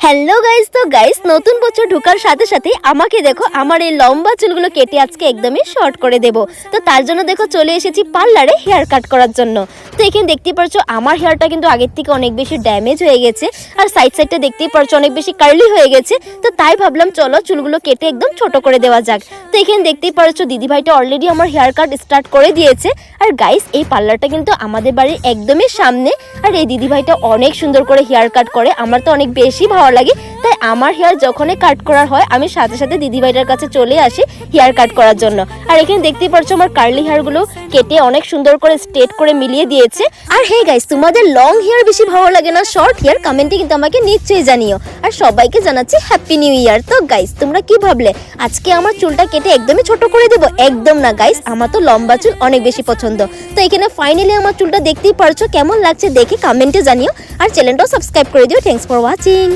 Hello guys, তো guys নতুন বছর ঢোকার সাথে সাথে আমাকে দেখো আমার এই লম্বা চুলগুলো কেটে আজকে একদমই শর্ট করে দেব। তো তার জন্য দেখো চলে এসেছি পার্লারে হেয়ার কাট করার জন্য। তো এখানে দেখতেই পারছো আমার হেয়ারটা কিন্তু আগের থেকে অনেক বেশি ড্যামেজ হয়ে গেছে, আর সাইডটা দেখতেই পারছো অনেক বেশি কার্লি হয়ে গেছে। তো তাই ভাবলাম চলো চুলগুলো কেটে একদম ছোট করে দেওয়া যাক। তো এখানে দেখতেই পারছো দিদিভাইটা অলরেডি আমার হেয়ার কাট স্টার্ট করে দিয়েছে। আর গাইস এই পার্লারটা কিন্তু আমাদের বাড়ির একদমই সামনে, আর এই দিদিভাইটা অনেক সুন্দর করে হেয়ার কাট করে, আমার তো অনেক বেশি ভালো লাগে। তাই আমার হেয়ার যখনই কাট করার হয় আমি সাথে সাথে দিদিভাইটার কাছে চলে আসি হেয়ার কাট করার জন্য। আর এখানে দেখতেই পাচ্ছ আমার কার্লি হেয়ারগুলো কেটে অনেক সুন্দর করে স্ট্রেট করে মিলিয়ে দিয়েছে। আর হে গাইস, তোমাদের লং হেয়ার বেশি ভালো লাগে না শর্ট হেয়ার? কমেন্টে কিন্তু আমাকে নিশ্চয়ই জানিও। আর সবাইকে জানাচ্ছি হ্যাপি নিউ ইয়ার। তো গাইস তোমরা কি ভাবলে আজকে আমার চুলটা কেটে একদমই ছোট করে দেবো? একদম না গাইস, আমার তো লম্বা চুল অনেক বেশি পছন্দ। তো এখানে ফাইনালি আমার চুলটা দেখতেই পারছো, কেমন লাগছে দেখে কমেন্টে জানিও। আর চ্যানেলটাও সাবস্ক্রাইব করে দিও। Thanks for watching.